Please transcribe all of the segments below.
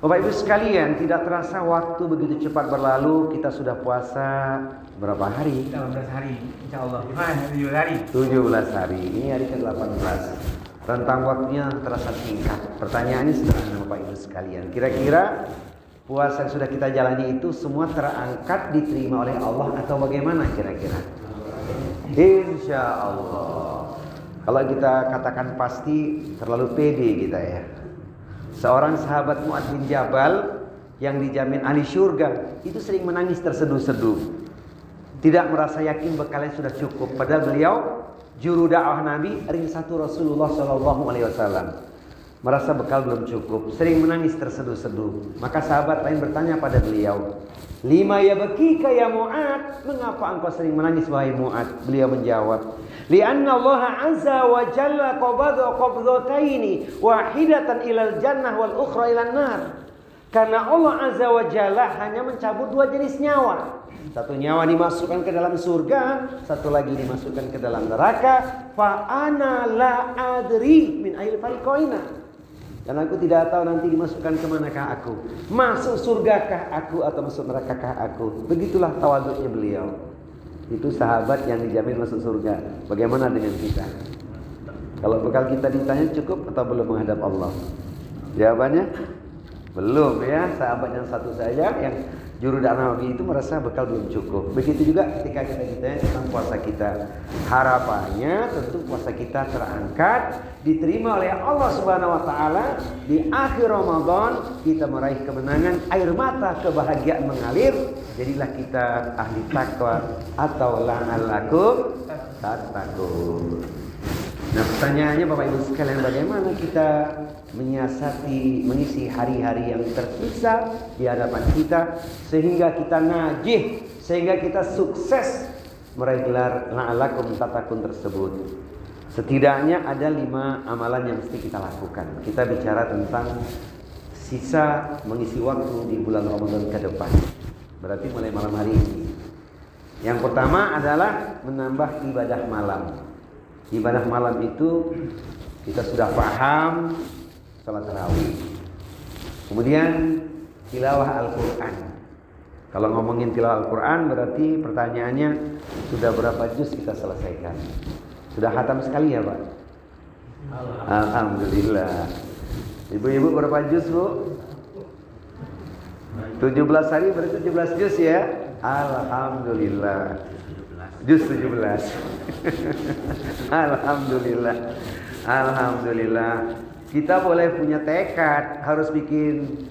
Bapak Ibu sekalian, tidak terasa waktu begitu cepat berlalu. Kita sudah puasa berapa hari? 18 hari, insya Allah. 17 hari. 17 hari. Ini hari ke-18. Rentang waktunya terasa singkat. Pertanyaannya sederhana Bapak Ibu sekalian. Kira-kira puasa yang sudah kita jalani itu semua terangkat diterima oleh Allah atau bagaimana kira-kira? Insya Allah. Kalau kita katakan pasti, terlalu pede kita ya. Seorang sahabat Mu'adz bin Jabal yang dijamin ahli syurga itu sering menangis terseduh-seduh, tidak merasa yakin bekalnya sudah cukup, padahal beliau juru dakwah Nabi, ring satu Rasulullah SAW, merasa bekal belum cukup, sering menangis terseduh-seduh. Maka sahabat lain bertanya pada beliau, "Lima yabkika ya Mu'adz? Mengapa engkau sering menangis wahai Mu'adz?" Beliau menjawab, "Li'anna Allah azza wa jalla qabadha qabdataini wahidatan ilal jannah wal ukhra ilan nar." Karena Allah azza wa jalla hanya mencabut dua jenis nyawa. Satu nyawa dimasukkan ke dalam surga, satu lagi dimasukkan ke dalam neraka. Fa ana la adri min ayil fariqaina. Dan aku tidak tahu nanti dimasukkan ke manakah aku. Masuk surgakah aku atau masuk nerakakah aku. Begitulah tawaduknya beliau. Itu sahabat yang dijamin masuk surga. Bagaimana dengan kita? Kalau bekal kita ditanya cukup atau belum menghadap Allah? Jawabannya belum ya. Sahabat yang satu saja yang juru dakwah Nabi itu merasa bekal belum cukup. Begitu juga ketika kita ditanya tentang puasa kita. Harapannya tentu puasa kita terangkat, diterima oleh Allah Subhanahu wa taala. Di akhir Ramadan kita meraih kemenangan, air mata kebahagiaan mengalir. Jadilah kita ahli takwa atau la'allakum tattaqun. Nah, pertanyaannya Bapak Ibu sekalian, bagaimana kita menyiasati, mengisi hari-hari yang tersisa di hadapan kita sehingga kita najih, sehingga kita sukses meraih gelar la'allakum tattaqun tersebut. Setidaknya ada 5 amalan yang mesti kita lakukan. Kita bicara tentang sisa mengisi waktu di bulan Ramadan ke depan. Berarti mulai malam hari ini. Yang pertama adalah menambah ibadah malam. Ibadah malam itu kita sudah paham, salat tarawih. Kemudian tilawah Al-Quran. Kalau ngomongin tilawah Al-Quran berarti pertanyaannya sudah berapa juz kita selesaikan? Sudah khatam sekali ya Pak? Alhamdulillah. Ibu-ibu berapa juz Bu? 17 hari berarti 17 juz ya. Alhamdulillah. Juz 17. Alhamdulillah. Alhamdulillah. Kita boleh punya tekad, harus bikin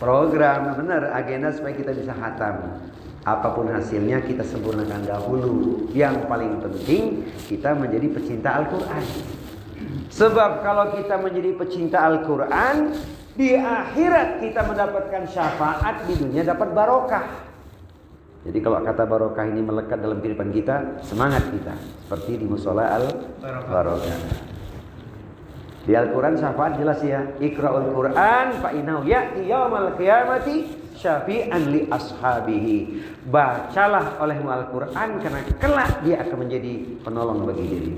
program, benar, agenda supaya kita bisa khatam. Apapun hasilnya kita sempurnakan dahulu. Yang paling penting kita menjadi pecinta Al-Quran. Sebab kalau kita menjadi pecinta Al-Quran, di akhirat kita mendapatkan syafaat, di dunia dapat barokah. Jadi kalau kata barokah ini melekat dalam kehidupan kita, semangat kita. Seperti di musola Al-Barokah. Di Al-Quran syafaat jelas ya. Iqra'ul Quran fa'innahu ya'ti yawmal qiyamati syafi'an li ashabihi. Bacalah olehmu Al-Quran karena kelak dia akan menjadi penolong bagi diri.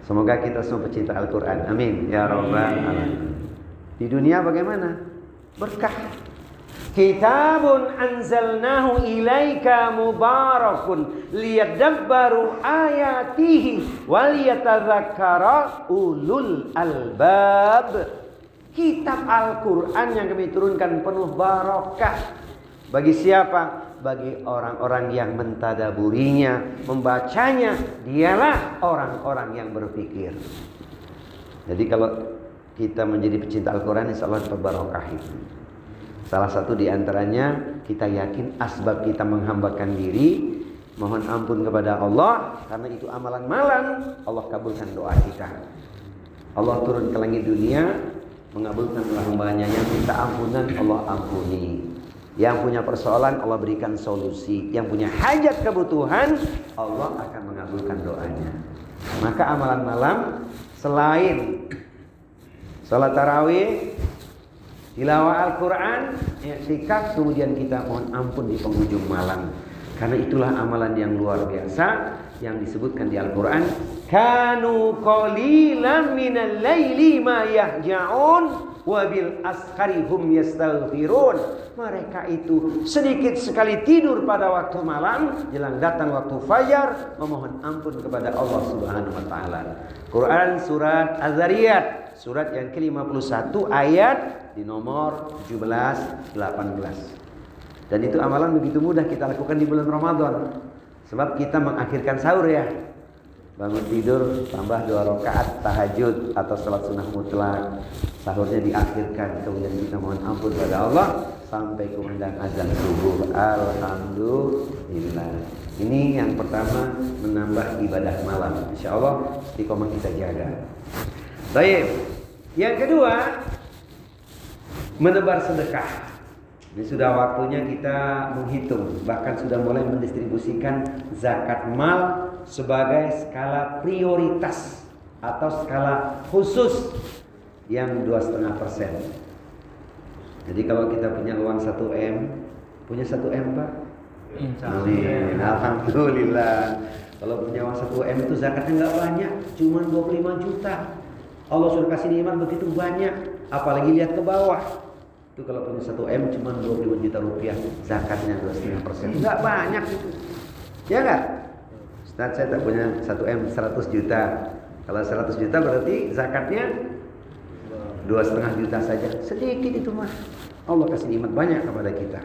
Semoga kita semua pecinta Al-Quran. Amin ya rabbal alamin. Di dunia bagaimana? Berkah. Kitabun anzalnahu ilaika mubarakun liyadabbaru ayatihi waliyatadzakkara ulul albab. Kitab Al-Quran yang kami turunkan penuh barakah. Bagi siapa? Bagi orang-orang yang mentadaburinya, membacanya. Dialah orang-orang yang berpikir. Jadi kalau kita menjadi pecinta Al-Quran, insya Allah berbarokahi. Salah satu di antaranya kita yakin asbab kita menghambakan diri, mohon ampun kepada Allah, karena itu amalan malam. Allah kabulkan doa kita. Allah turun ke langit dunia, mengabulkan hamba-Nya yang minta ampunan, Allah ampuni. Yang punya persoalan Allah berikan solusi. Yang punya hajat kebutuhan Allah akan mengabulkan doanya. Maka amalan malam selain salat tarawih, tilawah Al-Quran, i'tikaf, kemudian kita mohon ampun di penghujung malam. Karena itulah amalan yang luar biasa yang disebutkan di Al-Quran. Kanu qalilan minal laili ma yahja'un. wa bil ashari hum yastaghfirun. Mereka itu sedikit sekali tidur pada waktu malam, jelang datang waktu fajar memohon ampun kepada Allah Subhanahu wa taala. Quran surat Az-Zariyat, surat yang ke-51 ayat di nomor 17 18. Dan itu amalan begitu mudah kita lakukan di bulan Ramadan. Sebab kita mengakhirkan sahur ya. Bangun tidur tambah 2 rakaat tahajud atau salat sunnah mutlak. Sahurnya diakhirkan, kemudian kita mohon ampun kepada Allah sampai kumandang azan subuh. Alhamdulillah. Ini yang pertama, menambah ibadah malam. Insyaallah istiqomah kita jaga. Baik. Yang kedua, menebar sedekah. Ini sudah waktunya kita menghitung, bahkan sudah mulai mendistribusikan zakat mal sebagai skala prioritas atau skala khusus yang 2,5%. Jadi kalau kita punya uang 1M, punya 1M Pak? Amin. Alhamdulillah. Kalau punya uang 1M itu zakatnya nggak banyak, cuma 25 juta. Allah sudah kasih nikmat begitu banyak, apalagi lihat ke bawah. Itu kalau punya 1M cuma 25 juta rupiah, zakatnya 2,5%. Enggak banyak itu. Ya enggak? Ustaz, saya tak punya 1M 100 juta. Kalau 100 juta berarti zakatnya 2,5 juta saja. Sedikit itu mah. Allah kasih nikmat banyak kepada kita.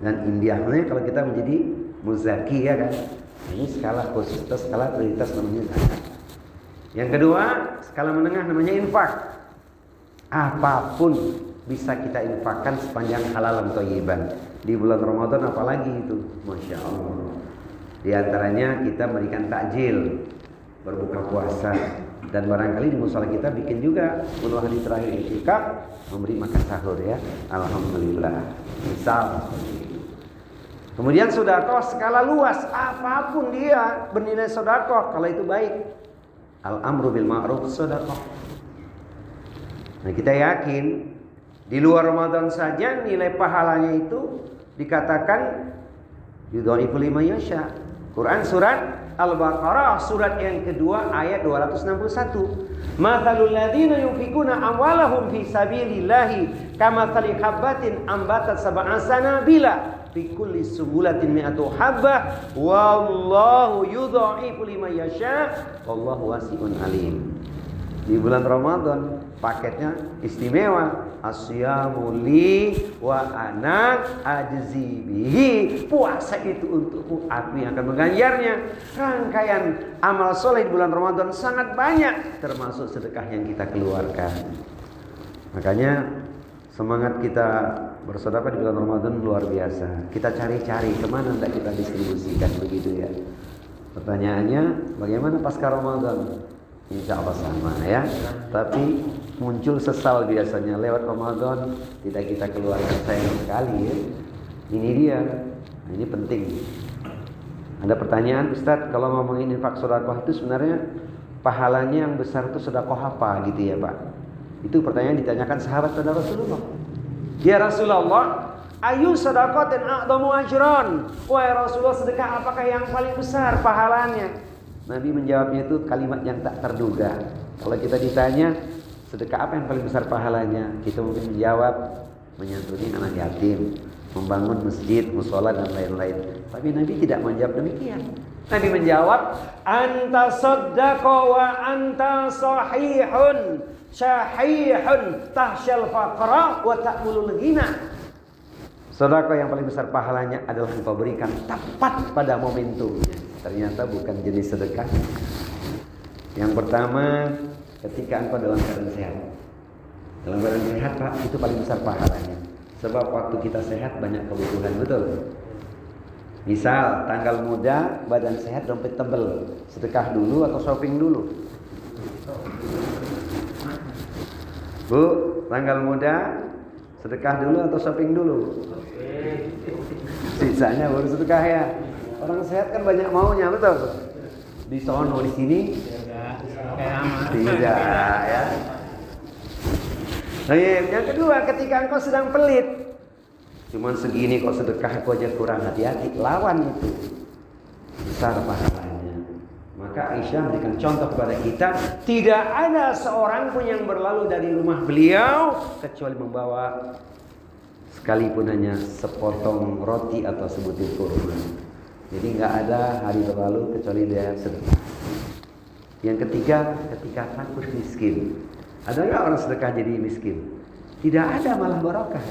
Dan indahnya kalau kita menjadi muzaki ya kan. Ini skala khusus atau skala prioritas namanya zakat. Yang kedua, skala menengah namanya infak. Apapun bisa kita infakkan sepanjang halalan thayyiban. Di bulan Ramadan apalagi itu, Masya Allah. Di antaranya kita berikan takjil, berbuka puasa. Dan barangkali di musola kita bikin juga 10 hari terakhir i'tikaf, memberi makan sahur ya. Alhamdulillah. Misal. Kemudian sedekah skala luas, apapun dia bernilai sedekah kalau itu baik. Al-amru bil ma'ruf sedekah. Nah, kita yakin di luar Ramadan saja nilai pahalanya itu dikatakan yudhaifu liman yasha. Quran surat Al-Baqarah surat yang kedua ayat 261. Mathalul ladzina yunfikuna amwalahum fi sabilillahi kamathali habbatin ambatat sab'a sanabila fi kulli sumbulatin mi'atu habbah wallahu yudhaifu liman yasha wallahu wasi'un alim. Di bulan Ramadan paketnya istimewa. Asyamu li wa ana ajzi bihi. Puasa itu untukku, aku yang akan mengganjarnya. Rangkaian amal soleh di bulan Ramadan sangat banyak, termasuk sedekah yang kita keluarkan. Makanya semangat kita bersedekah di bulan Ramadan luar biasa. Kita cari-cari kemana hendak kita distribusikan begitu ya. Pertanyaannya, bagaimana pasca Ramadan? Insya Allah sama ya. Tapi muncul sesal biasanya lewat Ramadan tidak kita keluarkan, sayang sekali ya. Ini dia. Nah, ini penting. Ada pertanyaan, Ustadz, kalau ngomongin infak sedekah itu sebenarnya pahalanya yang besar itu sedekah apa gitu ya Pak? Itu pertanyaan ditanyakan sahabat pada Rasulullah. Ya Rasulullah, ayu sedekatin a'dhamu ajran? Wahai Rasulullah, sedekah apakah yang paling besar pahalanya? Nabi menjawabnya itu kalimat yang tak terduga. Kalau kita ditanya sedekah apa yang paling besar pahalanya, kita mungkin menjawab menyantuni anak yatim, membangun masjid, musola dan lain-lain. Tapi Nabi tidak menjawab demikian. Nabi menjawab, anta saddaqa wa anta sahihun syahihun tahsyal faqra wa ta'mulul ghina. Sedekah yang paling besar pahalanya adalah engkau berikan tepat pada momentumnya. Ternyata bukan jenis sedekah. Yang pertama, ketika engkau dalam keadaan sehat. Dalam keadaan sehat Pak, itu paling besar pahalanya. Sebab waktu kita sehat banyak kebutuhan, betul. Misal tanggal muda, badan sehat, dompet tebel. Sedekah dulu atau shopping dulu? Bu, tanggal muda, sedekah dulu atau shopping dulu? Sisanya baru sedekah ya. Orang sehat kan banyak maunya, betul? Di sono, di sini tidak ya. Nah, yang kedua, ketika engkau sedang pelit, cuman segini kok sedekah aku aja kurang, hati-hati, lawan itu. Besar pahalanya. Maka Maka Aisyah memberikan contoh kepada kita, tidak ada seorang pun yang berlalu dari rumah beliau kecuali membawa sekalipun hanya sepotong roti atau sebutir kurma. Jadi nggak ada hari berlalu kecuali dia sedekah. Yang ketiga, ketika takut miskin. Ada nggak orang sedekah jadi miskin? Tidak ada, malah barokah.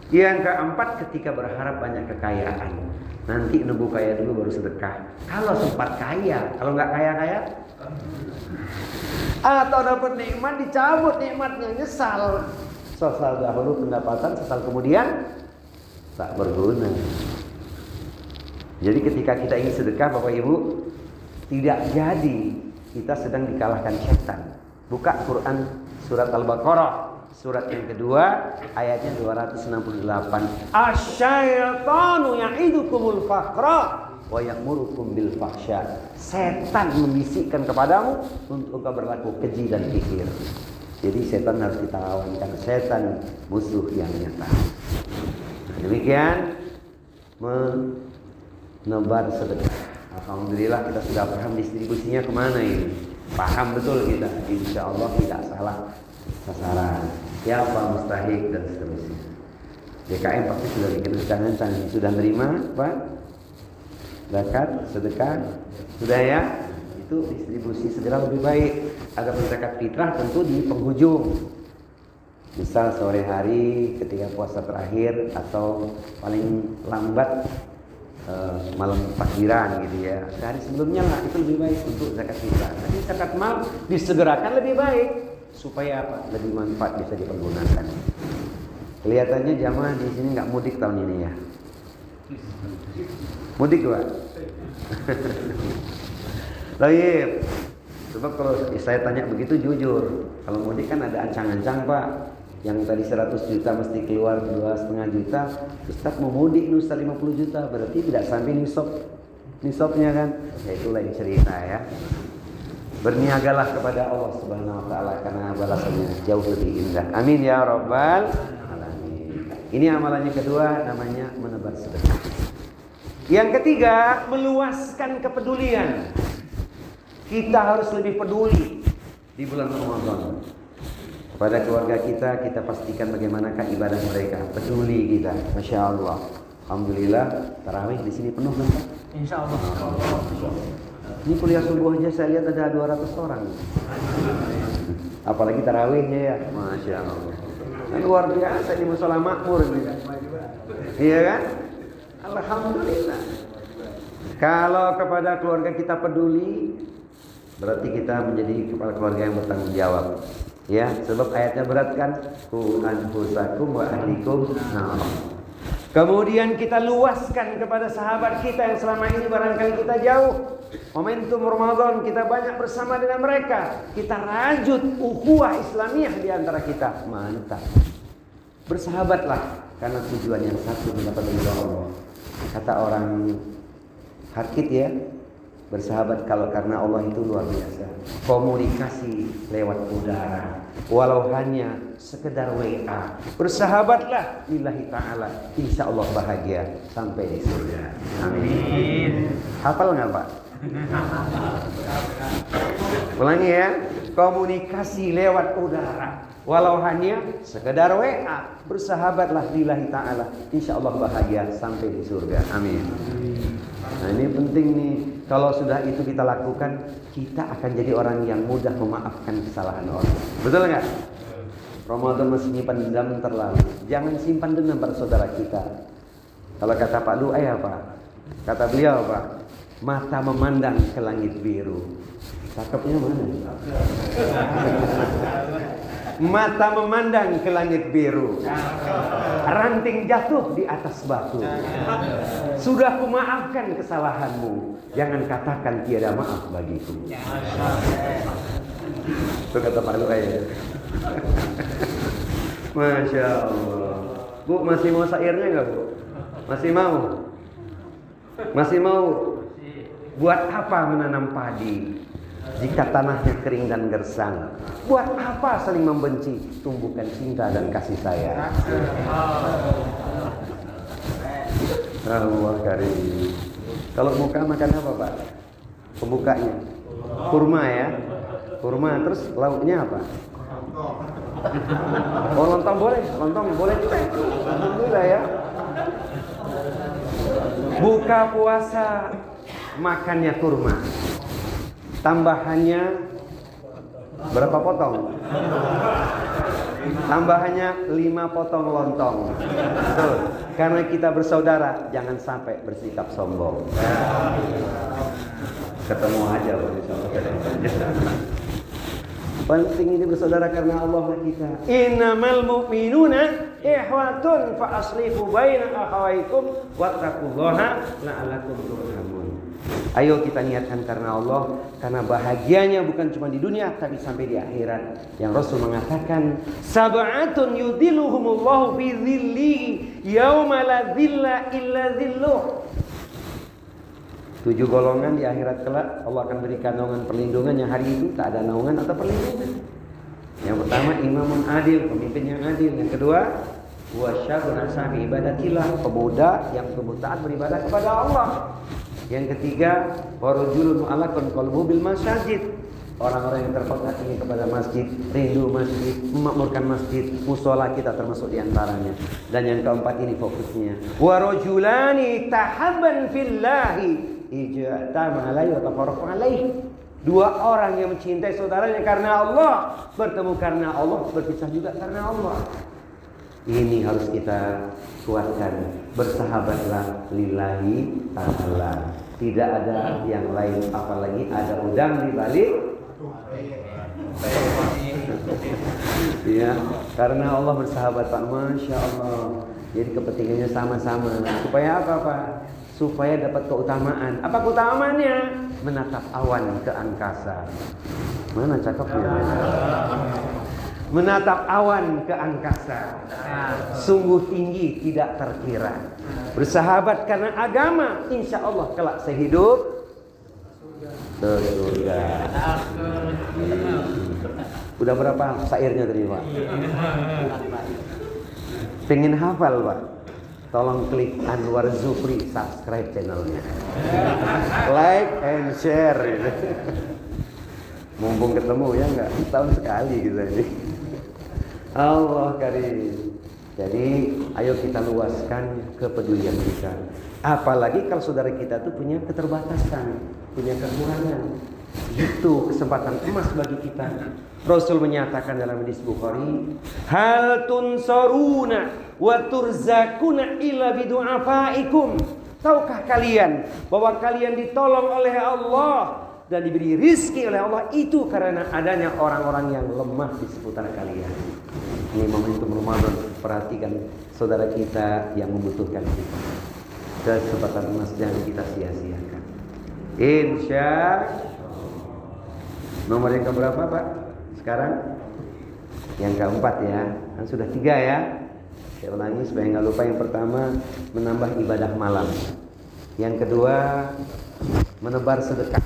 Yang keempat, ketika berharap banyak kekayaan. Nanti nunggu kaya dulu baru sedekah. Kalau sempat kaya, kalau nggak kaya-kaya, atau dapat nikmat dicabut nikmatnya, nyesal. Sesal dahulu pendapatan, sesal kemudian tak berguna. Jadi ketika kita ingin sedekah, Bapak Ibu, tidak jadi, kita sedang dikalahkan setan. Buka Quran surat Al-Baqarah, surat yang kedua, ayatnya 268. Asyaitanu ya'idukumul faqra wa ya'murukum bil fahsya. Setan membisikkan kepadamu untuk engkau berlaku keji dan kikir. Jadi setan harus kita lawan, karena setan musuh yang nyata. Demikian menebar sedekah. Alhamdulillah kita sudah paham distribusinya kemana ini. Paham betul kita, insya Allah tidak salah sasaran. Siapa mustahik dan seterusnya. DKM pasti sudah bikin rencana, sudah menerima Pak zakat, sedekah, sudah ya. Itu distribusi segera lebih baik. Adapun zakat fitrah tentu di penghujung. Misal sore hari ketika puasa terakhir, atau paling lambat malam takbiran gitu ya. Sehari sebelumnya lah, itu lebih baik untuk zakat fitrah. Tapi zakat mal disegerakan lebih baik. Supaya apa? Lebih manfaat bisa dipergunakan. Kelihatannya jamaah di sini nggak mudik tahun ini ya. Mudik Pak? Baik. Sebab kalau saya tanya begitu jujur, kalau mudik kan ada ancang-ancang Pak. Yang tadi 100 juta mesti keluar 2,5 juta. Ustaz mau mudik nih Ustaz 50 juta, berarti tidak sampai nisabnya kan? Ya itu lain cerita ya. Berniagalah kepada Allah Subhanahu wa taala, karena balasannya jauh lebih indah. Amin ya rabbal alamin. Ini amalannya kedua, namanya menebar sedekah. Yang ketiga, meluaskan kepedulian. Kita harus lebih peduli di bulan Ramadan. Kepada keluarga kita pastikan bagaimanakah ibadah mereka. Peduli kita, masya Allah. Alhamdulillah, tarawih di sini penuh kan? Insya Allah. Ini kuliah subuh aja saya lihat ada 200 orang. Apalagi tarawihnya ya, masya Allah. Kan luar biasa di musola makmur ini. Iya kan? Alhamdulillah. Kalau kepada keluarga kita peduli, berarti kita menjadi kepala keluarga yang bertanggung jawab. Ya, sebab ayatnya berat kan, ku anfusakum wa ahlikum nar. Kemudian kita luaskan kepada sahabat kita yang selama ini barangkali kita jauh. Momentum Ramadan kita banyak bersama dengan mereka. Kita rajut ukhuwah Islamiyah di antara kita. Mantap. Bersahabatlah karena tujuan yang satu, mendapat ridha Allah. Kata orang Harkit ya, bersahabat kalau karena Allah itu luar biasa. Komunikasi lewat udara, walau hanya sekedar WA. Bersahabatlah lillahi ta'ala, insya Allah bahagia sampai di surga. Amin. Hafal nggak Pak? Ulangi ya. Komunikasi lewat udara, walau hanya sekedar WA. Bersahabatlah lillahi ta'ala, insya Allah bahagia sampai di surga. Amin. Nah ini penting nih. Kalau sudah itu kita lakukan, kita akan jadi orang yang mudah memaafkan kesalahan orang. Betul nggak? Ramadan masih simpan dendam terlalu. Jangan simpan dendam pada saudara kita. Kalau kata Pak Luai apa? Kata beliau apa? Mata memandang ke langit biru. Cakepnya mana? Mata memandang ke langit biru, ranting jatuh di atas batu. Sudah kumaafkan kesalahanmu, jangan katakan tiada maaf bagiku. Itu kata Pak Luai. Masya Allah. Bu, masih mau syairnya nggak Bu? Masih mau? Masih mau? Buat apa menanam padi jika tanahnya kering dan gersang? Buat apa saling membenci? Tumbuhkan cinta dan kasih sayang. Allah karim. Kalau muka makan apa Pak? Pembukanya kurma ya. Kurma, terus lauknya apa? Oh, lontong boleh juga. Alhamdulillah ya. Buka puasa makannya kurma. Tambahannya berapa potong? Tambahannya 5 potong lontong. Betul. Karena kita bersaudara, jangan sampai bersikap sombong. Ketemu aja penting ini bersaudara karena Allah kita. Innamal mu'minuna ikhwatun fa aslihu baina akhawaykum wattaqullaha la'allakum turhamun. Ayo kita niatkan karena Allah, karena bahagianya bukan cuma di dunia tapi sampai di akhirat. Yang Rasul mengatakan, sab'atun yudhilluhumullahu fi dhillihi yauma la dhilla illa dhilluh. 7 golongan di akhirat kelak Allah akan berikan naungan perlindungan yang hari itu tak ada naungan atau perlindungan. Yang pertama, imamun adil, pemimpin yang adil. Yang kedua, wasyabun ashabi ibadatillah, pemuda yang taat beribadah kepada Allah. Yang ketiga, warajulun mu'allaqun qalbuhu bil masajid, orang-orang yang terpaut hatinya kepada masjid, rindu masjid, memakmurkan masjid, musola kita termasuk diantaranya. Dan yang keempat ini fokusnya, warajulani tahabban fillahi ijtama alaihi wa tafarraqu alaihi. 2 orang yang mencintai saudaranya karena Allah, bertemu karena Allah, berpisah juga karena Allah. Ini harus kita kuatkan. Bersahabatlah lillahi ta'ala. Tidak ada yang lain, apalagi ada udang di balik. Ya, karena Allah bersahabat Pak, Masya Allah. Jadi kepentingannya sama-sama. Supaya apa Pak? Supaya dapat keutamaan. Apa keutamaannya? Menatap awan ke angkasa. Mana cakepnya? Menatap awan ke angkasa. Sungguh tinggi, tidak terkira. Bersahabat karena agama, insya Allah kelak sehidup surga. Udah berapa syairnya tadi Pak? Pengen hafal Pak? Tolong klik Anwar Zufri, subscribe channelnya, like and share. Mumpung ketemu ya enggak, setahun sekali kita ini. Allah karim. Jadi ayo kita luaskan kepedulian kita. Apalagi kalau saudara kita tuh punya keterbatasan, punya kekurangan. Itu kesempatan emas bagi kita. Rasul menyatakan dalam hadis Bukhari, hal tunsaruna wa turzakuna illa bidu'afaikum. Tahukah kalian bahwa kalian ditolong oleh Allah dan diberi rizki oleh Allah itu karena adanya orang-orang yang lemah di seputar kalian. Ini momentum Ramadan, perhatikan saudara kita yang membutuhkan kita. Kesempatan emas jangan kita sia-siakan. Insya nomor yang keberapa Pak? Sekarang yang keempat ya, kan sudah 3 ya. Saya ulangi supaya nggak lupa. Yang pertama, menambah ibadah malam. Yang kedua, menebar sedekah.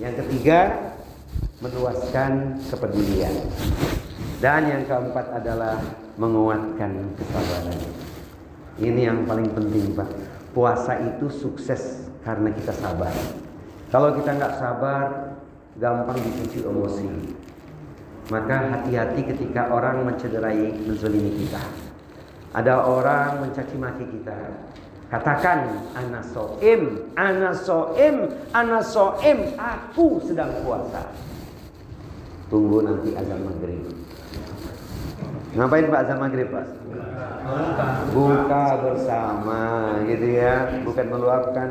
Yang ketiga, meluaskan kepedulian. Dan yang keempat adalah menguatkan kesabaran. Ini yang paling penting Pak. Puasa itu sukses karena kita sabar. Kalau kita nggak sabar, gampang dipicu emosi. Maka hati-hati ketika orang mencederai, menzalimi kita. Ada orang mencaci maki kita. Katakan, ana so'im, ana so'im, ana so'im, aku sedang puasa. Tunggu nanti azan maghrib. Ngapain Pak azan maghrib Pak? Buka bersama gitu ya. Bukan meluapkan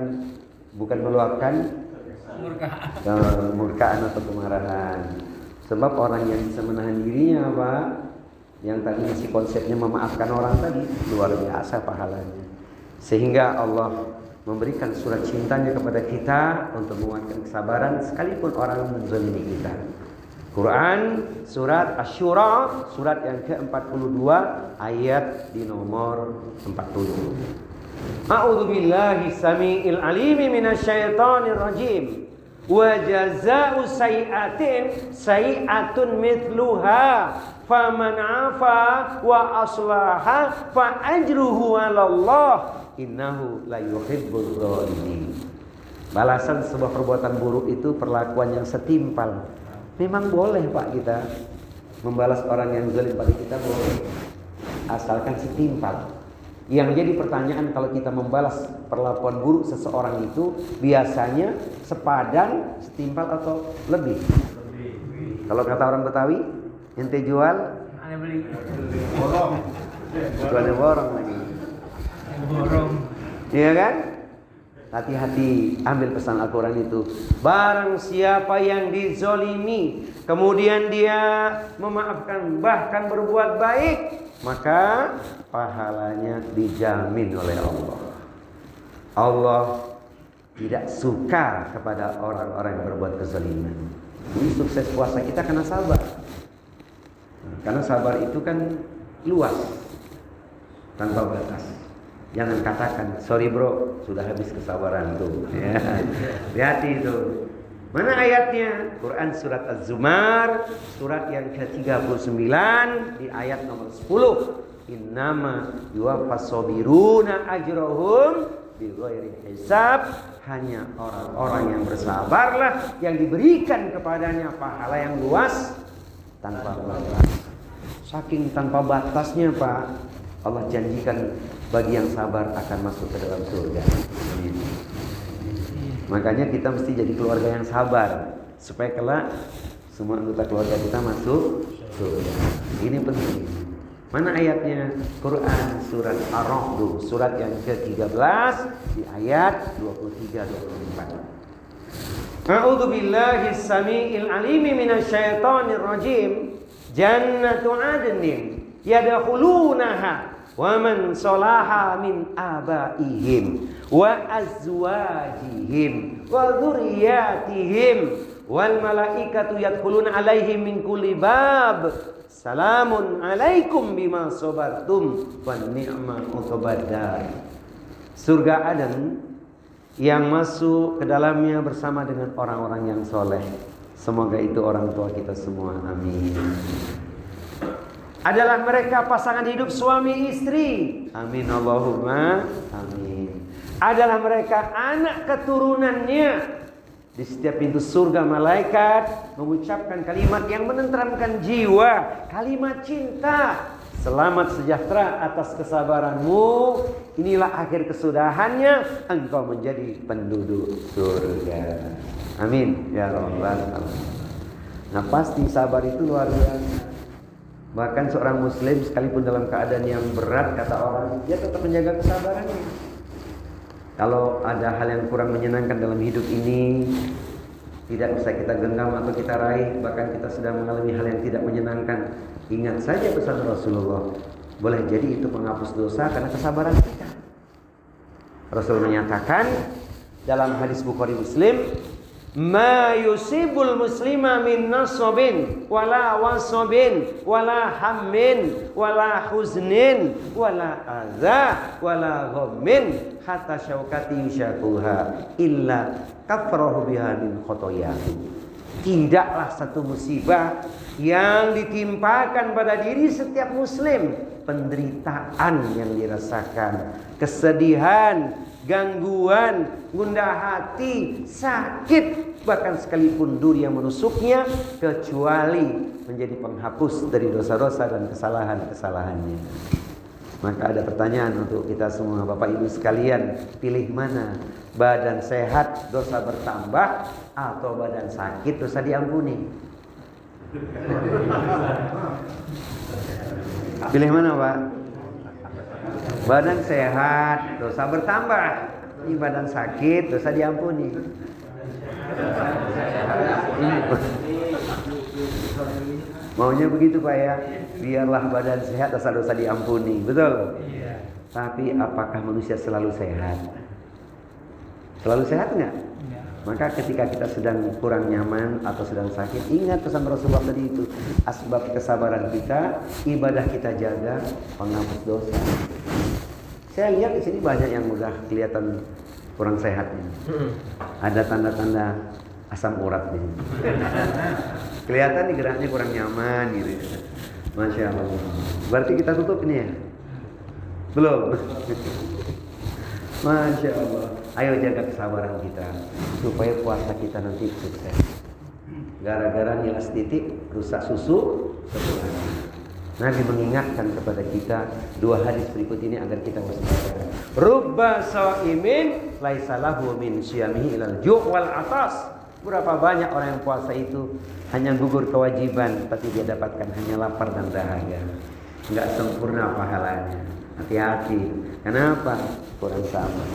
kemurkaan atau kemarahan. Sebab orang yang bisa menahan dirinya Pak, yang tadi isi konsepnya memaafkan orang tadi, luar biasa pahalanya. Sehingga Allah memberikan surat cintanya kepada kita untuk menguatkan kesabaran sekalipun orang menzalimi kita. Quran surat Asy-Syura surat yang ke-42 ayat di nomor 40. A'udzu billahi samiil alimi minasyaitonir rajim. Wa jazaa'u sayyi'atin sayyi'atun mithluha faman 'afa wa aslaha fa ajruhu 'ala Allah innahu la yuhibbuz zalimin. Balasan sebuah perbuatan buruk itu perlakuan yang setimpal. Memang boleh Pak kita membalas orang yang zalim pada kita, boleh, asalkan setimpal. Yang jadi pertanyaan kalau kita membalas perlakuan buruk seseorang itu biasanya sepadan, setimpal atau lebih. Kalau kata orang Betawi, ente jual, Ana beli. Borong. jualnya borong lagi. Borong. Iya kan? Hati-hati, ambil pesan Al-Quran itu. Barang siapa yang dizolimi, kemudian dia memaafkan, bahkan berbuat baik, maka pahalanya dijamin oleh Allah. Allah tidak suka kepada orang-orang yang berbuat kezaliman. Ini sukses puasa kita karena sabar. Karena sabar itu kan luas, tanpa batas. Jangan katakan, sorry bro, sudah habis kesabaran tuh. Ya. Hati-hati itu. Mana ayatnya? Quran surat Az-Zumar, surat yang ke-39 di ayat nomor 10. Innama yuwaffas sabiruna ajrahum bighairi hisab. Hanya orang-orang yang bersabarlah yang diberikan kepadanya pahala yang luas tanpa batas. Saking tanpa batasnya Pak, Allah janjikan bagi yang sabar akan masuk ke dalam surga. Amin. Makanya kita mesti jadi keluarga yang sabar supaya kelak semua anggota keluarga kita masuk surga. Ini penting. Mana ayatnya? Quran surat Ar-Ra'd, surat yang ke-13 di ayat 23-24. A'udzu billahi samiil alim minasyaitonir rajim. Jannatu 'adnin yadkhulunaha wa man salaha min abaihim wa azwajihim wa dzurriyyatihim wal malaikatu yadkhuluna 'alaihim min kulli bab salamun 'alaikum bima sabartum wa ni'ma uqbadar. Surga Aden yang masuk ke dalamnya bersama dengan orang-orang yang soleh. Semoga itu orang tua kita semua. Amin. Adalah mereka pasangan hidup suami istri. Amin Allahumma amin. Adalah mereka anak keturunannya. Di setiap pintu surga malaikat mengucapkan kalimat yang menenteramkan jiwa, kalimat cinta. Selamat sejahtera atas kesabaranmu. Inilah akhir kesudahannya, engkau menjadi penduduk surga. Amin ya rabbal alamin. Nah, pasti sabar itu luar biasa. Bahkan seorang muslim sekalipun dalam keadaan yang berat, kata orang, dia tetap menjaga kesabarannya. Kalau ada hal yang kurang menyenangkan dalam hidup ini, tidak bisa kita genggam atau kita raih, bahkan kita sedang mengalami hal yang tidak menyenangkan, ingat saja pesan Rasulullah. Boleh jadi itu penghapus dosa karena kesabaran kita. Rasul menyatakan dalam hadis Bukhari Muslim, ma yusibul muslima min nasabin wala wasabin wala hammin wala huznin wala adza wala ghammin hatta syaukati yushakuha illa kafarahu biha min khotoyahu. Tidaklah satu musibah yang ditimpakan pada diri setiap muslim, penderitaan yang dirasakan, kesedihan, gangguan, gundah hati, sakit, bahkan sekalipun duri yang menusuknya, kecuali menjadi penghapus dari dosa-dosa dan kesalahan-kesalahannya. Maka ada pertanyaan untuk kita semua, Bapak Ibu sekalian, pilih mana? Badan sehat dosa bertambah atau badan sakit dosa diampuni? Pilih mana, Pak? Badan sehat dosa bertambah, ini badan sakit dosa diampuni. Maunya begitu Pak ya, biarlah badan sehat dosa-dosa diampuni, betul? Iya. Tapi apakah manusia selalu sehat? Selalu sehat enggak? Iya. Maka ketika kita sedang kurang nyaman atau sedang sakit, ingat pesan Rasulullah tadi itu. Asbab kesabaran kita, ibadah kita jaga, penghapus dosa. Saya lihat di sini banyak yang udah kelihatan kurang sehat ini. Ada tanda-tanda asam urat nih. Kelihatan nih geraknya kurang nyaman gitu. Masya Allah. Berarti kita tutup ini ya? Belum. Masya Allah. Ayo jaga kesabaran kita supaya puasa kita nanti sukses. Gara-gara nilas titik rusak susu keturunan. Nabi mengingatkan kepada kita dua hadis berikut ini agar kita waspada. Rubba shaimin laisa lahu min syiyamihi ilal ju' wal atas. Berapa banyak orang yang puasa itu hanya gugur kewajiban, tapi dia dapatkan hanya lapar dan dahaga. Enggak sempurna pahalanya. Hati-hati. Kenapa? Kurang sabar.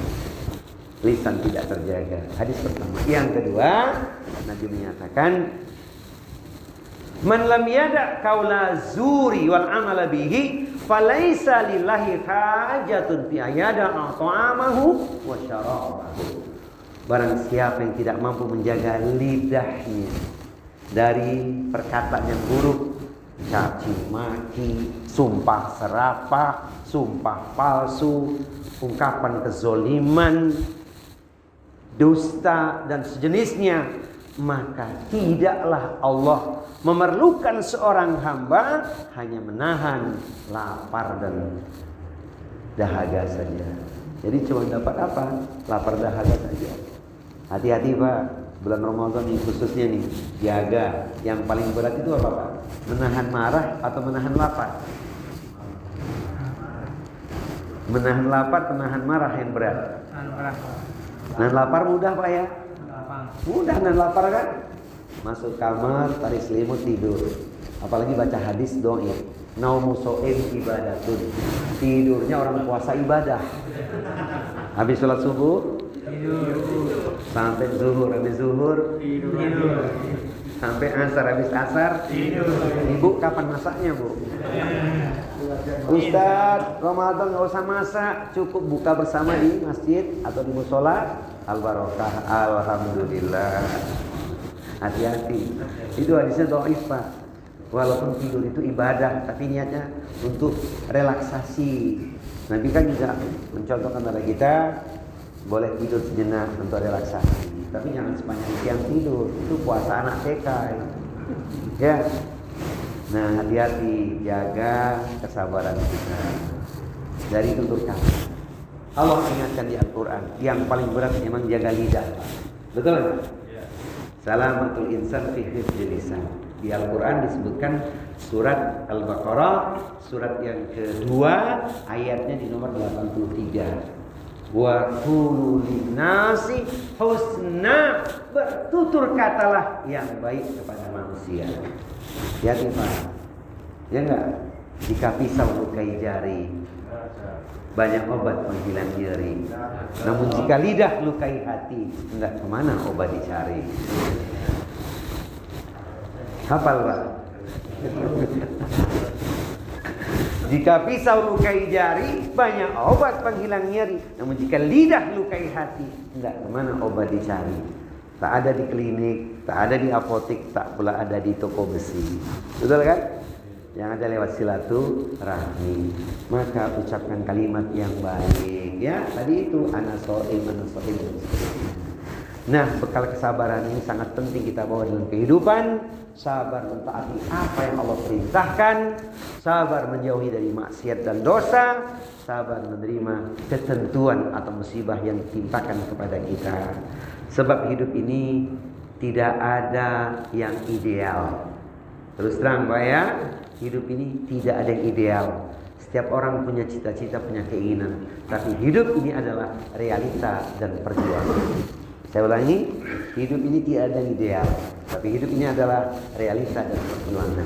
Lisan tidak terjaga. Hadis pertama. Yang kedua, Nabi menyatakan, man lam yada qaula zuri wal amala bihi falaisa lillahi hajatun fi ayada ta'amahu wa syarabahu. Barang siapa yang tidak mampu menjaga lidahnya dari perkataan yang buruk, caci maki, sumpah serapah, sumpah palsu, ungkapan kezoliman, dusta dan sejenisnya, maka tidaklah Allah memerlukan seorang hamba hanya menahan lapar dan dahaga saja. Jadi cuma dapat apa? Lapar dahaga saja. Hati-hati Pak, bulan Ramadan ini khususnya nih, jaga. Yang paling berat itu apa Pak? Menahan marah atau menahan lapar? Menahan lapar, menahan marah yang berat. Nahan lapar mudah Pak ya? Mudah nahan lapar kan? Masuk kamar, tarik selimut, tidur. Apalagi baca hadis doa. Naumu so'im ibadatun. Tidurnya orang puasa ibadah. Habis sholat subuh tidur. Sampai zuhur, habis zuhur tidur. Sampai asar, habis asar tidur. Ibu kapan masaknya Bu? Ustadz, Ramadan nggak usah masak, cukup buka bersama di masjid atau di musola. Al-barokah, alhamdulillah. Hati-hati. Itu hadisnya dhaif Pak. Walaupun tidur itu ibadah, tapi niatnya untuk relaksasi. Nabi kan juga mencontohkan kepada kita boleh tidur sejenak untuk relaksasi, tapi jangan sepanjang siang tidur. Itu puasa anak TK ya. Nah, hati-hati, jaga kesabaran kita dari tuntutan. Allah ingatkan di Al-Quran, yang paling berat memang jaga lidah. Betul? Salamatul insan fi hifdzil lisan. Di Al-Quran disebutkan surat Al-Baqarah, surat yang kedua, ayatnya di nomor 83. Wa qulu linnasi husna, bertutur katalah yang baik kepada manusia. Hati-hati Pak. Ya enggak? Jika pisau lukai jari, banyak obat penghilang nyeri. Namun jika lidah lukai hati, enggak kemana obat dicari. Hafal Pak. Jika pisau lukai jari, banyak obat penghilang nyeri. Namun jika lidah lukai hati, enggak kemana obat dicari. Tak ada di klinik, tak ada di apotek, tak pula ada di toko besi. Betul kan? Yang ada lewat silaturahmi. Maka ucapkan kalimat yang baik. Ya, tadi itu ana shaim. Nah, bekal kesabaran ini sangat penting kita bawa dalam kehidupan. Sabar mentaati apa yang Allah perintahkan, sabar menjauhi dari maksiat dan dosa, sabar menerima ketentuan atau musibah yang ditimpakan kepada kita. Sebab hidup ini tidak ada yang ideal. Terus terang Pak ya, hidup ini tidak ada yang ideal. Setiap orang punya cita-cita, punya keinginan. Tapi hidup ini adalah realita dan perjuangan. Saya ulangi, hidup ini tidak ada yang ideal, tapi hidup ini adalah realita dan perjuangan.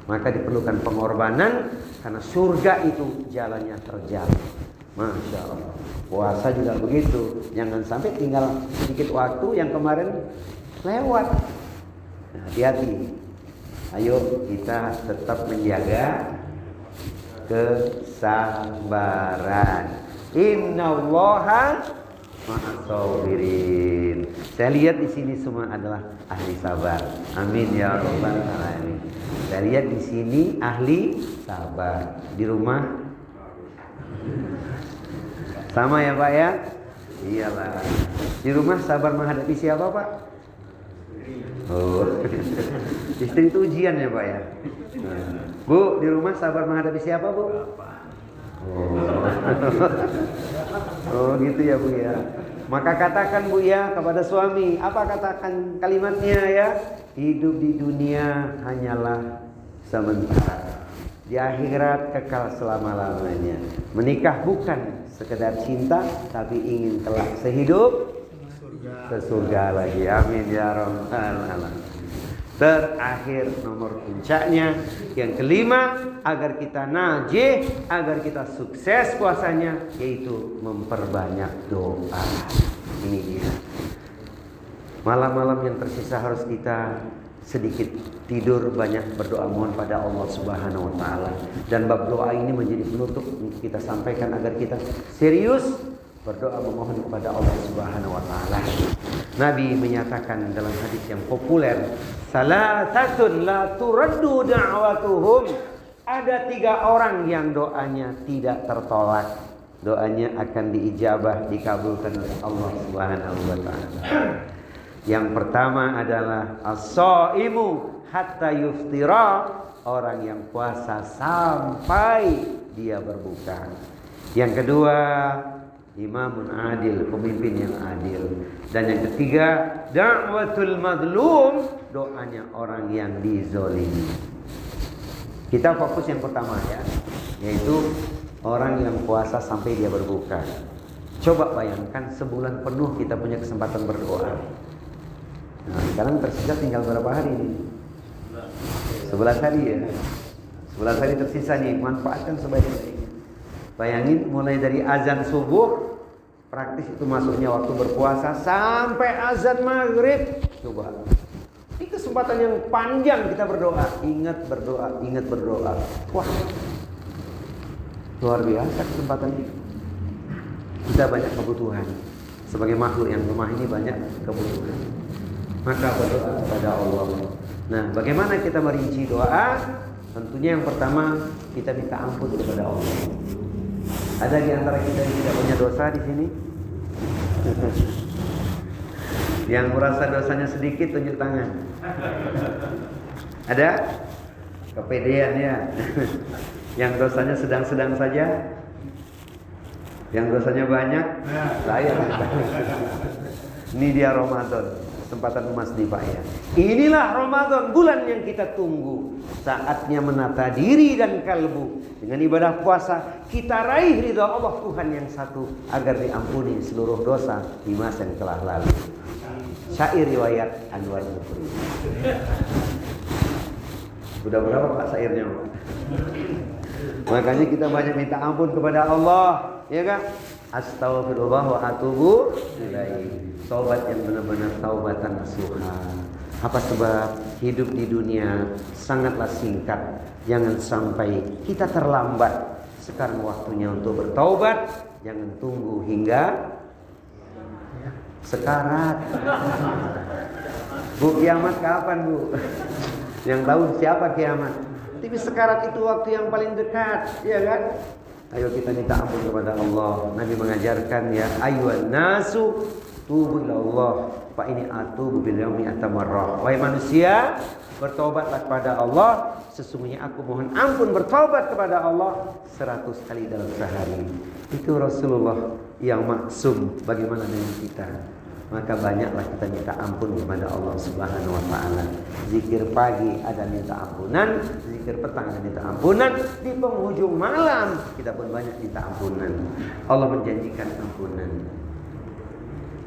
Maka diperlukan pengorbanan, karena surga itu jalannya terjal. Masya Allah. Puasa juga begitu. Jangan sampai tinggal sedikit waktu yang kemarin lewat. Nah, hati-hati. Ayo kita tetap menjaga kesabaran. Innallaha ma'as-sabirin. Saya lihat di sini semua adalah ahli sabar. Amin ya rabbal alamin. Saya lihat di sini ahli sabar. Di rumah sama ya Pak ya? Iyalah. Di rumah sabar menghadapi siapa Pak? Oh. Istri itu ujian ya Pak ya? Bu, di rumah sabar menghadapi siapa Bu? Oh gitu ya Bu ya. Maka katakan Bu ya kepada suami, apa katakan kalimatnya ya? Hidup di dunia hanyalah sementara. Di akhirat kekal selama-lamanya. Menikah bukan sekedar cinta, tapi ingin kelak sehidup sesurga lagi. Amin ya rabbal alamin. Terakhir nomor puncaknya yang kelima, agar kita najih, agar kita sukses puasanya, yaitu memperbanyak doa. Ini dia. Malam-malam yang tersisa harus kita sedikit tidur, banyak berdoa, mohon pada Allah Subhanahu wa taala. Dan bab doa ini menjadi penutup untuk kita sampaikan agar kita serius berdoa memohon kepada Allah Subhanahu wa taala. Nabi menyatakan dalam hadis yang populer, salasatun la turaddu da'watuhum. Ada 3 orang yang doanya tidak tertolak. Doanya akan diijabah, dikabulkan oleh Allah Subhanahu wa taala. Yang pertama adalah as-shaimu hatta yuftira, orang yang puasa sampai dia berbuka. Yang kedua, imamun adil, pemimpin yang adil. Dan yang ketiga, da'watul madlum, doanya orang yang dizolimi. Kita fokus yang pertama ya, yaitu orang yang puasa sampai dia berbuka. Coba bayangkan sebulan penuh kita punya kesempatan berdoa. Nah, sekarang tersisa tinggal berapa hari ini? 11 hari ya. 11 hari tersisa nih, manfaatkan sebaik-baiknya. Bayangin mulai dari azan subuh, praktis itu masuknya waktu berpuasa, sampai azan maghrib. Coba, ini kesempatan yang panjang kita berdoa. Ingat berdoa, ingat berdoa. Wah, luar biasa kesempatan ini. Kita banyak kebutuhan. Sebagai makhluk yang lemah ini banyak kebutuhan. Maka berdoa kepada Allah. Nah, bagaimana kita merinci doa? Tentunya yang pertama kita minta ampun kepada Allah. Ada di antara kita yang tidak punya dosa di sini? Yang merasa dosanya sedikit tunjuk tangan. Ada? Kepedean ya. Yang dosanya sedang-sedang saja? Yang dosanya banyak? Saya. Ini dia Ramadan. Kesempatan emas nih Pak ya. Inilah Ramadan, bulan yang kita tunggu. Saatnya menata diri dan kalbu. Dengan ibadah puasa kita raih ridha Allah Tuhan yang satu, agar diampuni seluruh dosa di masa yang telah lalu. Syair riwayat Anwar Mukri. Sudah berapa Pak syairnya Pak? Makanya kita banyak minta ampun kepada Allah, ya kan? Astaghfirullah wa atubu ilaihi. Taubat yang benar-benar taubatan nasuha. Apa sebab hidup di dunia sangatlah singkat. Jangan sampai kita terlambat. Sekarang waktunya untuk bertaubat. Jangan tunggu hingga sekarat. Bu, kiamat kapan Bu? Yang tahu siapa kiamat? Tapi sekarat itu waktu yang paling dekat, ya kan? Ayo kita minta ampun kepada Allah. Nabi mengajarkan ya, ayyuhan nasu tubu ila Allah fa ini atubu bil yaumi atamarrah. Wahai manusia, bertobatlah kepada Allah, sesungguhnya aku mohon ampun bertobat kepada Allah 100 kali dalam sehari. Itu Rasulullah yang maksum. Bagaimana dengan kita? Maka banyaklah kita minta ampun kepada Allah Subhanahu wa taala. Zikir pagi ada minta ampunan, zikir petang ada minta ampunan, di penghujung malam kita pun banyak minta ampunan. Allah menjanjikan ampunan.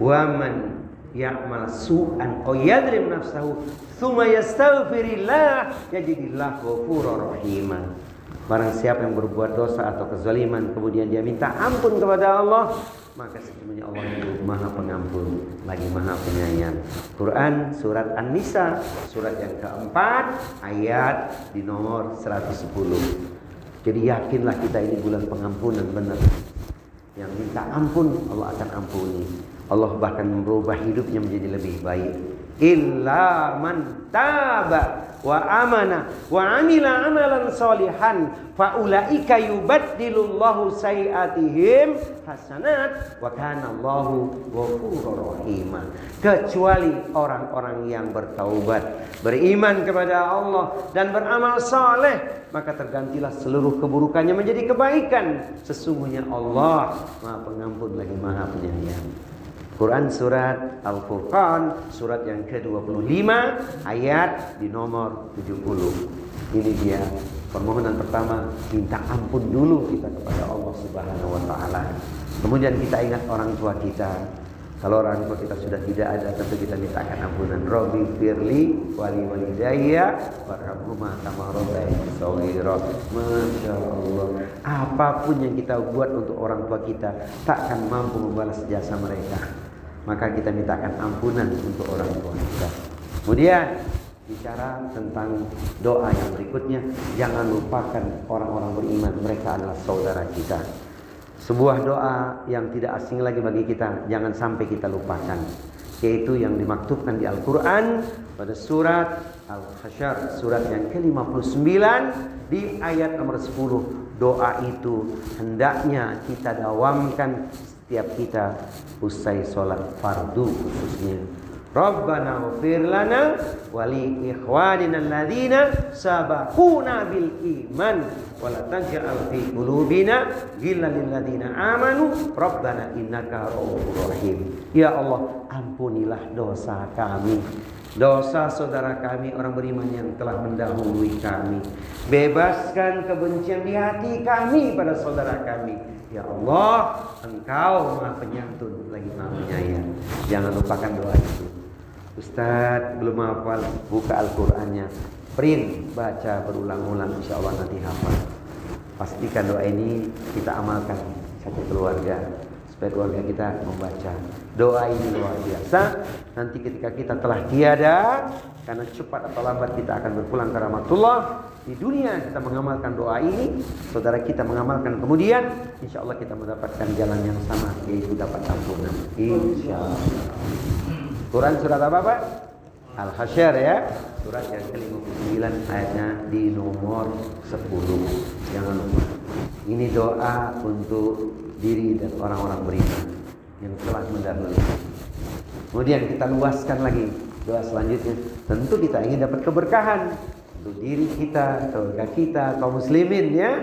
Wa man ya'mal su'an aw yadrim nafsahu tsumma yastaghfirillah yajidillahu ghafurur rahima. Barang siapa yang berbuat dosa atau kezaliman kemudian dia minta ampun kepada Allah, maka sesungguhnya Allah itu Maha Pengampun lagi Maha Penyayang. Quran surat An-Nisa surat yang keempat ayat di nomor 110. Jadi yakinlah kita ini bulan pengampunan benar. Yang minta ampun Allah akan ampuni. Allah bahkan merubah hidupnya menjadi lebih baik. Illa man taba wa amana wa amila amalan solihan faulaika yubaddilullahu sayiatihim hasanat wa kana Allahu ghafurur rahim. Kecuali orang-orang yang bertaubat, beriman kepada Allah dan beramal saleh, maka tergantilah seluruh keburukannya menjadi kebaikan. Sesungguhnya Allah Maha Pengampun lagi Maha Penyayang. Quran surat Al-Furqan surat yang ke-25 ayat di nomor 70. Ini dia permohonan pertama, minta ampun dulu kita kepada Allah Subhanahu wa taala. Kemudian kita ingat orang tua kita. Kalau orang tua kita sudah tidak ada, tentu kita mintakan ampunan. Rabbi firli wali walidayya warhamhuma kama rabbayani shaghira. Masya Allah. Apapun yang kita buat untuk orang tua kita takkan mampu membalas jasa mereka. Maka kita mintakan ampunan untuk orang tua kita. Kemudian bicara tentang doa yang berikutnya, jangan lupakan orang-orang beriman, mereka adalah saudara kita. Sebuah doa yang tidak asing lagi bagi kita, jangan sampai kita lupakan, yaitu yang dimaktubkan di Al-Quran pada surat Al-Hasyr surat yang ke-59 di ayat nomor 10. Doa itu hendaknya kita dawamkan setiap kita usai sholat fardu khususnya. Rabbana ighfir lana wa li ikhwanina alladzina sabaquna bil iman wa la taj'al fi qulubina ghillan lil ladzina amanu rabbana innaka ra'ufur rahim. Ya Allah, ampunilah dosa kami, dosa saudara kami orang beriman yang telah mendahului kami. Bebaskan kebencian di hati kami pada saudara kami. Ya Allah, Engkau Maha Penyantun lagi Maha Penyayang. Jangan lupakan doa itu. Ustaz belum hafal, buka Al-Qur'annya, print, baca berulang-ulang, insya Allah nanti hafal. Pastikan doa ini kita amalkan satu keluarga, supaya keluarga kita membaca. Doa ini luar biasa. Nanti ketika kita telah tiada, karena cepat atau lambat kita akan berpulang ke rahmatullah. Di dunia kita mengamalkan doa ini, saudara kita mengamalkan, kemudian insya Allah kita mendapatkan jalan yang sama, yaitu dapat ampunan. Insya Allah. Quran surat apa Pak? Al-Hasyr ya, surat yang ke-59 ayatnya di nomor 10. Jangan lupa. Ini doa untuk diri dan orang-orang beriman yang telah mendahului. Kemudian kita luaskan lagi doa selanjutnya. Tentu kita ingin dapat keberkahan untuk diri kita, keluarga kita, kaum muslimin ya.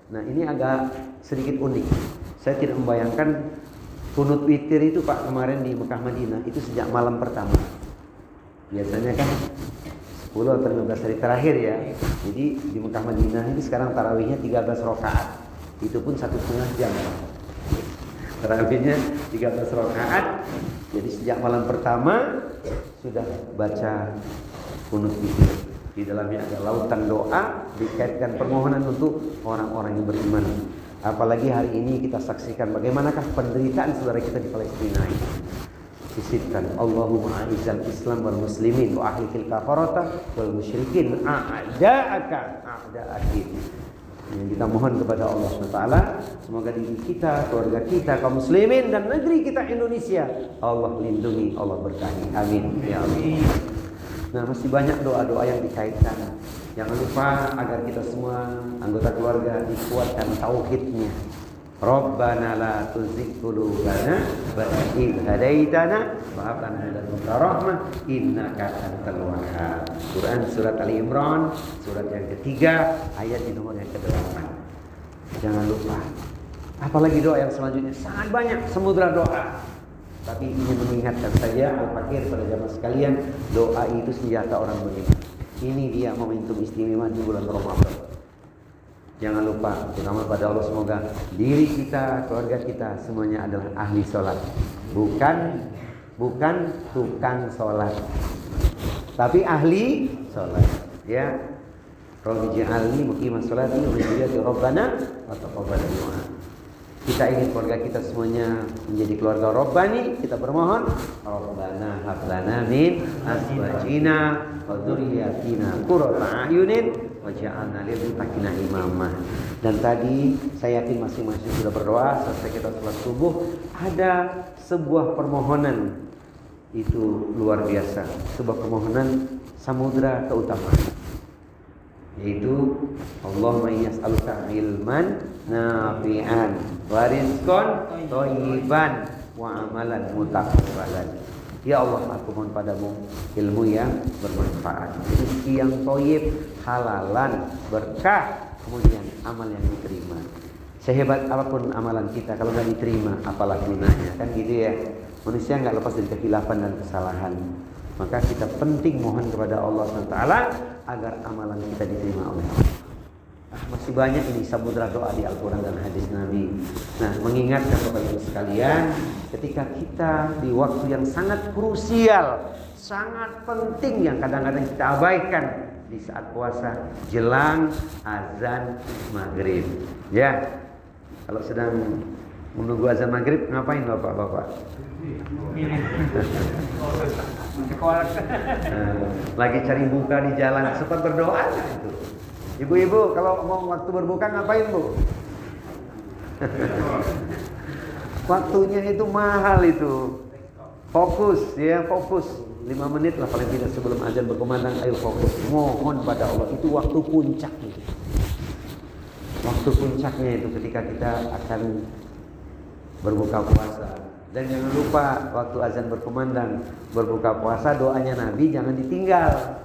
Nah ini agak sedikit unik. Saya tidak membayangkan kunut witir itu Pak kemarin di Mekah Madinah itu sejak malam pertama. Biasanya kan 10 atau 15 hari terakhir ya. Jadi di Mekah Madinah ini sekarang tarawihnya 13 rakaat. Itu pun 1,5 jam. Tarawihnya 13 rakaat. Jadi sejak malam pertama sudah baca kunut witir. Di dalamnya ada lautan doa, dikaitkan permohonan untuk orang-orang yang beriman. Apalagi hari ini kita saksikan bagaimanakah penderitaan saudara kita di Palestina ini. Sisipkan Allahumma a'izzal Islam wal muslimin wa ahlikil kafarata wal musyrikin a'da'aka a'da'akin. Yang kita mohon kepada Allah SWT, semoga diri kita, keluarga kita, kaum muslimin dan negeri kita Indonesia Allah lindungi, Allah berkahi. Amin ya Allah. Nah masih banyak doa-doa yang dikaitkan. Jangan lupa agar kita semua anggota keluarga dikuatkan tauhidnya. Rabbana la tuzigh qulubana ba'da idh hadaitana wa hab lana min ladunka rahmah innaka antal wahhab. Quran surat Ali Imran surat yang ketiga ayat di nomor yang ke-8. Jangan lupa. Apalagi doa yang selanjutnya sangat banyak, samudra doa. Tapi ingin mengingatkan saja al-fakir pada jamaah sekalian, doa itu senjata orang beriman. Ini dia momentum istimewa di bulan Ramadan. Jangan lupa kita amal pada Allah, semoga diri kita, keluarga kita semuanya adalah ahli sholat. Bukan tukang sholat, tapi ahli sholat. Ya, Rabbi ja'alni muqimas sholati wa min dhurriyyati rabbana wa taqabbal du'a. Kita ingin keluarga kita semuanya menjadi keluarga Rabbani. Kita bermohon, Rabbana hab lana min azwajina wa dzurriyyatina qurrata a'yunin waj'alna lil muttaqina imama. Dan tadi saya yakin masing-masing sudah berdoa selesai kita sholat subuh. Ada sebuah permohonan itu luar biasa, sebuah permohonan samudra keutamaan, yaitu Allahumma yas'aluka ilman nafi'an wa rizqan thayyiban wa amalan mutaqabbalan. Ya Allah, aku mohon padamu ilmu yang bermanfaat, rezeki yang thayyib, halalan, berkah, kemudian amal yang diterima. Sehebat apapun amalan kita, kalau nggak diterima, apalah gunanya, kan gitu ya. Manusia nggak lepas dari kehilafan dan kesalahan. Maka kita penting mohon kepada Allah SWT agar amalan kita diterima oleh Allah. Masih banyak ini samudra doa di Al-Quran dan hadis Nabi. Nah, mengingatkan kepada kita sekalian, ketika kita di waktu yang sangat krusial, sangat penting yang kadang-kadang kita abaikan di saat puasa, jelang azan maghrib. Ya, kalau sedang menunggu azan maghrib, ngapain bapak-bapak? Lagi cari buka di jalan, sempat berdoa itu. Ibu-ibu kalau mau waktu berbuka ngapain, Bu? Waktunya itu mahal itu. Fokus ya, fokus 5 menit lah paling tidak sebelum azan berkumandang. Ayo fokus, mohon pada Allah. Itu waktu puncaknya. Waktu puncaknya itu ketika kita akan berbuka puasa. Dan jangan lupa waktu azan berkumandang berbuka puasa, doanya Nabi jangan ditinggal.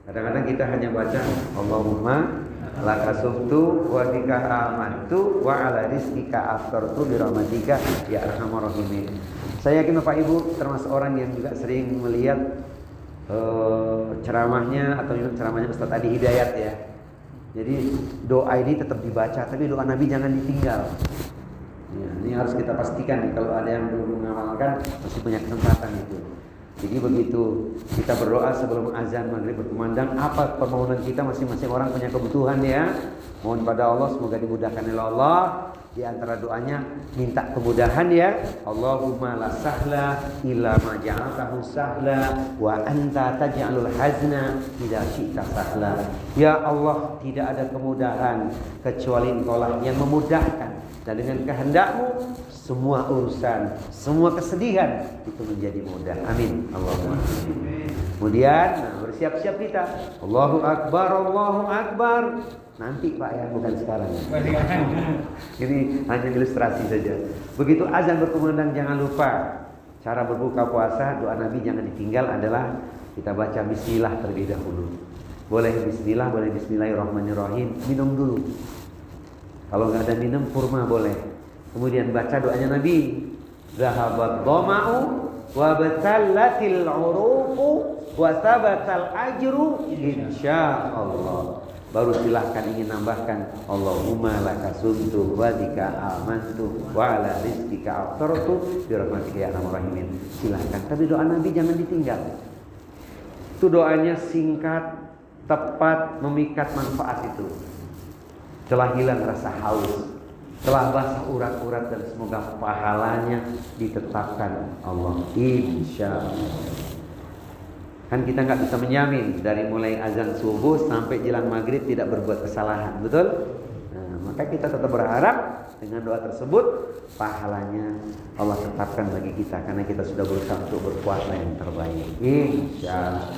Kadang-kadang kita hanya baca Allahumma lakasumtu wa bika amantu wa ala rizqika aftartu bi rahmatika ya arhamar rahimin. Saya yakin Bapak Ibu termasuk orang yang juga sering melihat ceramahnya atau ceramahnya Ustaz Adi Hidayat ya. Jadi doa ini tetap dibaca, tapi doa Nabi jangan ditinggal. Ya, ini harus kita pastikan nih, kalau ada yang belum mengamalkan masih punya kesempatan itu. Jadi begitu kita berdoa sebelum azan maghrib berkumandang, apa permohonan kita, masing-masing orang punya kebutuhan ya. Mohon pada Allah semoga dimudahkan oleh Allah. Di antara doanya minta kemudahan ya. Allahumma la sahla illa ma ja'altahu sahla wa anta taj'alul hazna idza syi'ta sahla. Ya Allah, tidak ada kemudahan kecuali Engkaulah yang memudahkan. Dan dengan kehendak-Mu semua urusan, semua kesedihan itu menjadi mudah. Amin. Allahumma. Kemudian bersiap-siap kita. Allahu Akbar, Allahu Akbar. Nanti Pak ya, bukan sekarang. Ini hanya ilustrasi saja. Begitu azan berkumandang jangan lupa cara berbuka puasa, doa Nabi jangan ditinggal adalah kita baca bismillah terlebih dahulu. Boleh bismillah, boleh bismillahirrahmanirrahim. Minum dulu. Kalau nggak ada minum, kurma boleh. Kemudian baca doanya Nabi. Zahabat dhama'u wa batallatil uruqu wa sabatal ajru insyaallah. Baru silahkan ingin nambahkan Allahumma lakasumtu wa bika amantu wa ala rizqika aftartu bi rahmatika ya arhamar rahimin. Silahkan. Tapi doa Nabi jangan ditinggal. Itu doanya singkat, tepat, memikat manfaat itu. Telah hilang rasa haus, telah basah urat-urat, dan semoga pahalanya ditetapkan Allah insyaallah. Kan kita nggak bisa menjamin dari mulai azan subuh sampai jelang maghrib tidak berbuat kesalahan, betul? Nah, maka kita tetap berharap dengan doa tersebut pahalanya Allah tetapkan bagi kita, karena kita sudah berusaha untuk berpuasa yang terbaik insyaallah.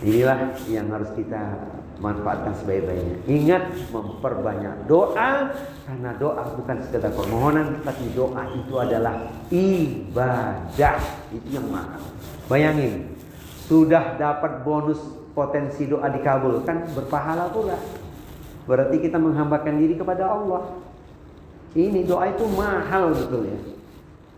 Inilah yang harus kita manfaatkan sebaik-baiknya. Ingat memperbanyak doa, karena doa bukan sekedar permohonan, tapi doa itu adalah ibadah. Itu yang mahal. Bayangin, sudah dapat bonus potensi doa dikabulkan, berpahala pula. Berarti kita menghambakan diri kepada Allah. Ini doa itu mahal betul ya.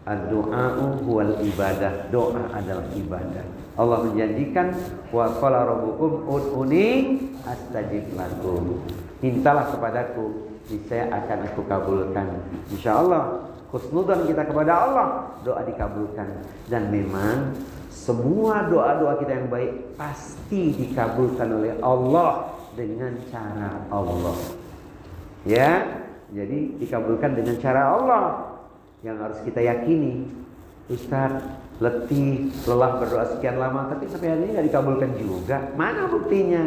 Ad-du'a'u huwal ibadah. Doa adalah ibadah. Allah menjanjikan wa qala rabbukum ud'uni astajib lakum. Mintalah kepadaku, niscaya akan aku kabulkan. Insyaallah husnudzan kita kepada Allah, doa dikabulkan. Dan memang semua doa-doa kita yang baik pasti dikabulkan oleh Allah dengan cara Allah. Ya, Jadi dikabulkan dengan cara Allah yang harus kita yakini. Ustaz, letih, lelah berdoa sekian lama, tapi sampai hari ini nggak dikabulkan juga. Mana buktinya?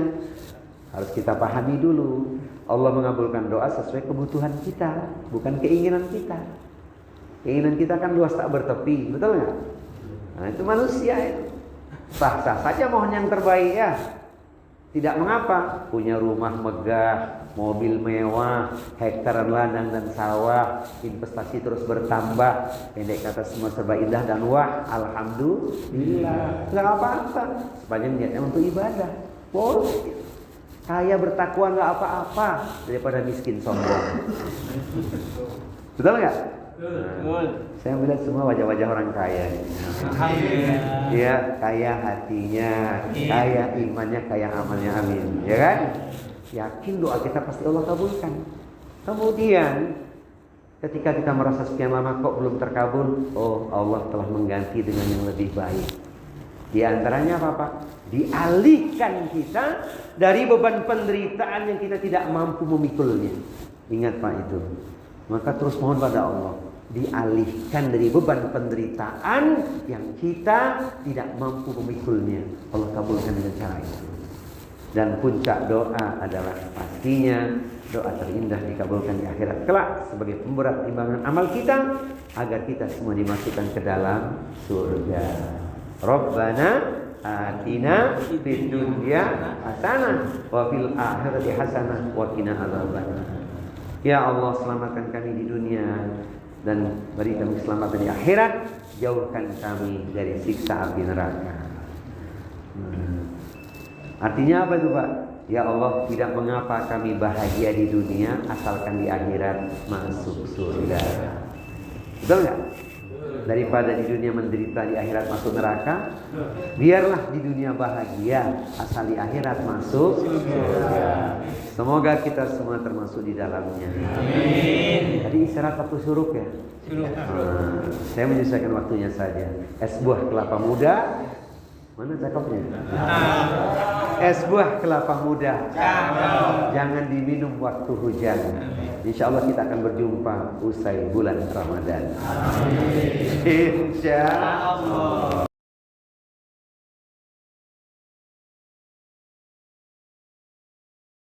Harus kita pahami dulu. Allah mengabulkan doa sesuai kebutuhan kita, bukan keinginan kita. Keinginan kita kan luas tak bertepi, betul nggak? Nah, itu manusia itu. Sah-sah saja mohon yang terbaik ya. Tidak mengapa. Punya rumah megah, mobil mewah, hektaran ladang dan sawah, investasi terus bertambah. Pendek kata semua serba indah dan wah, alhamdulillah. Nggak apa-apa. Sepanjang niatnya untuk ibadah. Boleh. Kaya bertakwa nggak apa-apa daripada miskin sombong. Betul nggak? Nah, saya melihat semua wajah-wajah orang kaya. Ya, kaya hatinya, kaya imannya, kaya amalnya, amin. Ya kan? Yakin doa kita pasti Allah kabulkan. Kemudian ketika kita merasa sekian lama kok belum terkabul, oh Allah telah mengganti dengan yang lebih baik. Di antaranya apa Pak? Dialihkan kita dari beban penderitaan yang kita tidak mampu memikulnya. Ingat Pak itu. Maka terus mohon pada Allah, dialihkan dari beban penderitaan yang kita tidak mampu memikulnya. Allah kabulkan dengan cara itu. Dan puncak doa adalah pastinya doa terindah dikabulkan di akhirat kelak sebagai pemberat timbangan amal kita agar kita semua dimasukkan ke dalam surga. Rabbana atina fid dunya hasanah wa fil akhirati hasanah wa qina adzabannar. Ya Allah, selamatkan kami di dunia dan beri kami keselamatan di akhirat. Jauhkan kami dari siksa api neraka. Artinya apa itu Pak? Ya Allah, tidak mengapa kami bahagia di dunia asalkan di akhirat masuk surga. Betul nggak? Daripada di dunia menderita di akhirat masuk neraka, biarlah di dunia bahagia asal di akhirat masuk surga. Semoga kita semua termasuk di dalamnya. Amin. Tadi isyarat waktu syuruk ya. Saya menyesuaikan waktunya saja. Es buah kelapa muda. Mana cakepnya? Es buah kelapa muda. Jangan diminum waktu hujan. Insya Allah kita akan berjumpa usai bulan Ramadan. Insya Allah.